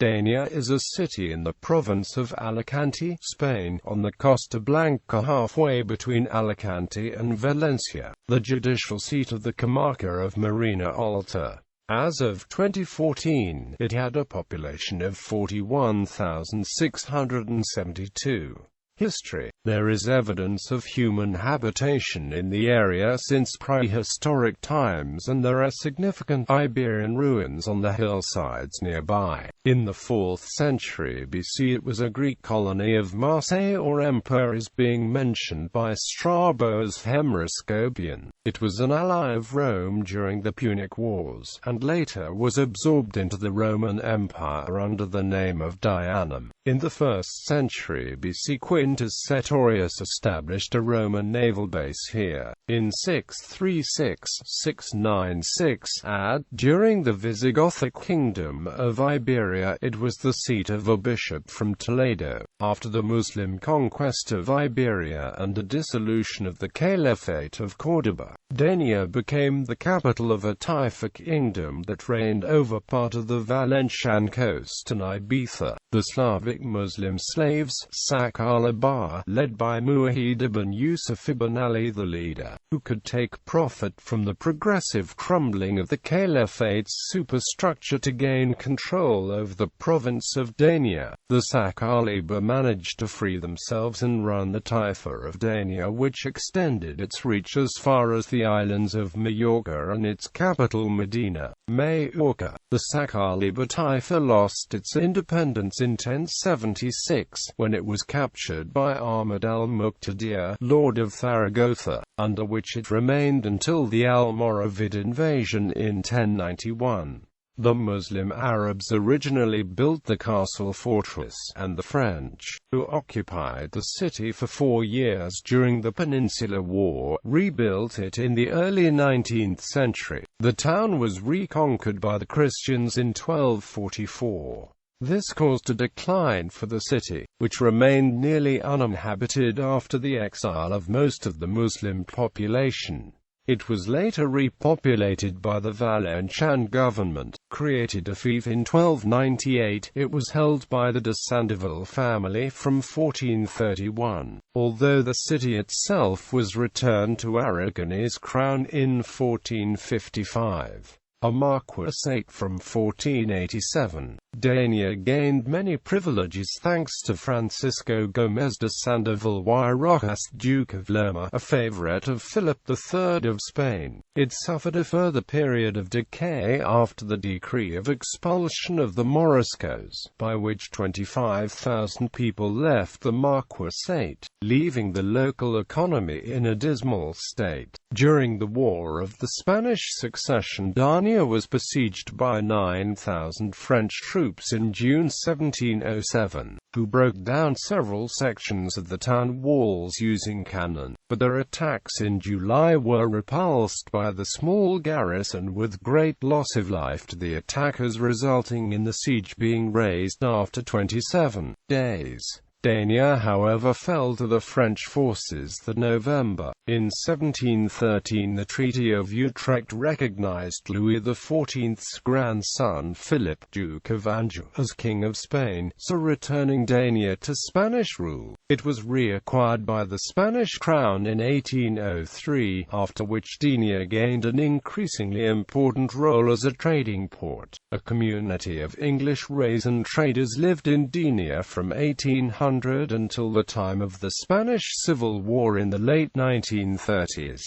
Dénia is a city in the province of Alicante, Spain, on the Costa Blanca halfway between Alicante and Valencia, the judicial seat of the comarca of Marina Alta. As of 2014, it had a population of 41,672. History. There is evidence of human habitation in the area since prehistoric times, and there are significant Iberian ruins on the hillsides nearby. In the 4th century BC it was a Greek colony of Marseille or Empire, is being mentioned by Strabo's Hemeroscopion. It was an ally of Rome during the Punic Wars, and later was absorbed into the Roman Empire under the name of Dianum. In the 1st century BC Quintus Sertorius established a Roman naval base here. In 636–696 AD, during the Visigothic Kingdom of Iberia, it was the seat of a bishop from Toledo. After the Muslim conquest of Iberia and the dissolution of the Caliphate of Córdoba, Dénia became the capital of a Taifa kingdom that reigned over part of the Valencian coast and Ibiza. The Slavic Muslim slaves, Sakalabar, led by Mu'ahid ibn Yusuf ibn Ali the leader, who could take profit from the progressive crumbling of the caliphate's superstructure to gain control over the province of Dénia. The Sakaliba managed to free themselves and run the Taifa of Dénia, which extended its reach as far as the islands of Majorca and its capital Medina, Majorca. The Sakaliba Taifa lost its independence in 1076, when it was captured by Ahmad al-Muqtadir, Lord of Zaragoza, under which it remained until the Almoravid invasion in 1091. The Muslim Arabs originally built the castle fortress, and the French, who occupied the city for 4 years during the Peninsular War, rebuilt it in the early 19th century. The town was reconquered by the Christians in 1244. This caused a decline for the city, which remained nearly uninhabited after the exile of most of the Muslim population. It was later repopulated by the Valencian government. Created a fief in 1298, it was held by the de Sandoval family from 1431, although the city itself was returned to Aragonese crown in 1455. A marquisate from 1487. Dénia gained many privileges thanks to Francisco Gómez de Sandoval y Rojas, Duke of Lerma, a favorite of Philip III of Spain. It suffered a further period of decay after the decree of expulsion of the Moriscos, by which 25,000 people left the marquisate, leaving the local economy in a dismal state. During the War of the Spanish Succession, Dénia was besieged by 9,000 French troops in June 1707, who broke down several sections of the town walls using cannon, but their attacks in July were repulsed by the small garrison with great loss of life to the attackers, resulting in the siege being raised after 27 days. Dénia, however, fell to the French forces that November. In 1713 the Treaty of Utrecht recognized Louis XIV's grandson Philip, Duke of Anjou, as King of Spain, so returning Dénia to Spanish rule. It was reacquired by the Spanish crown in 1803, after which Dénia gained an increasingly important role as a trading port. A community of English raisin traders lived in Dénia from 1800 until the time of the Spanish Civil War in the late 1930s.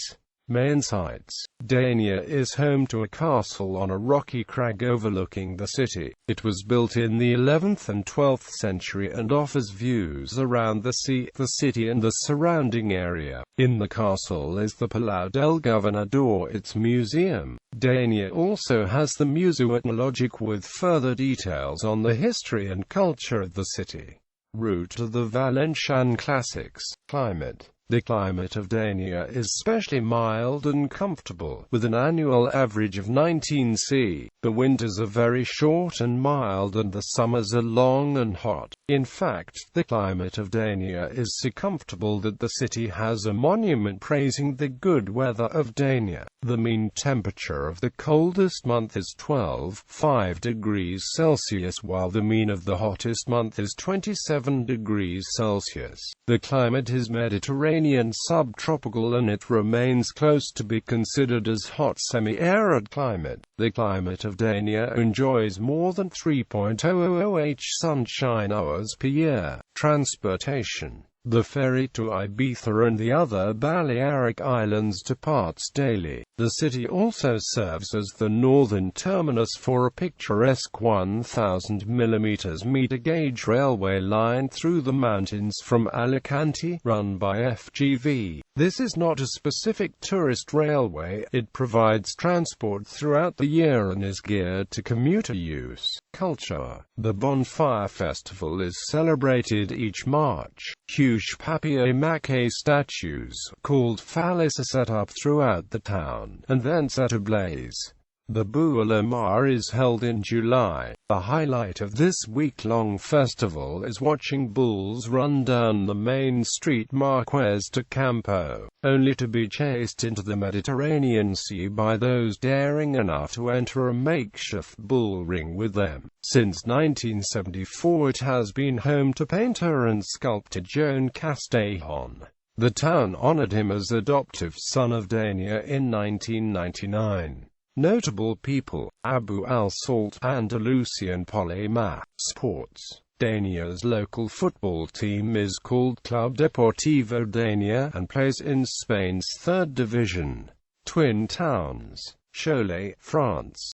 Main sites. Dénia is home to a castle on a rocky crag overlooking the city. It was built in the 11th and 12th century and offers views around the sea, the city and the surrounding area. In the castle is the Palau del Gobernador, its museum. Dénia also has the Museu Etnologic with further details on the history and culture of the city. Route to the Valencian classics. Climate. The climate of Dénia is specially mild and comfortable, with an annual average of 19 C. The winters are very short and mild and the summers are long and hot. In fact, the climate of Dénia is so comfortable that the city has a monument praising the good weather of Dénia. The mean temperature of the coldest month is 12.5 degrees Celsius, while the mean of the hottest month is 27 degrees Celsius. The climate is Mediterranean subtropical and it remains close to be considered as hot semi-arid climate. The climate of Dénia enjoys more than 3.000 sunshine hours per year. Transportation. The ferry to Ibiza and the other Balearic Islands departs daily. The city also serves as the northern terminus for a picturesque 1,000 meter gauge railway line through the mountains from Alicante, run by FGV. This is not a specific tourist railway, it provides transport throughout the year and is geared to commuter use. Culture. The Bonfire Festival is celebrated each March. Huge papier-mâché statues, called phallus, are set up throughout the town, and then set ablaze. The Boula Mar is held in July. The highlight of this week-long festival is watching bulls run down the main street Marqués de Campo, only to be chased into the Mediterranean Sea by those daring enough to enter a makeshift bull ring with them. Since 1974 it has been home to painter and sculptor Joan Castellón. The town honored him as adoptive son of Dénia in 1999. Notable people: Abu al-Salt, Andalusian polymath. Sports. Dénia's local football team is called Club Deportivo Dénia and plays in Spain's third division. Twin towns. Cholet, France.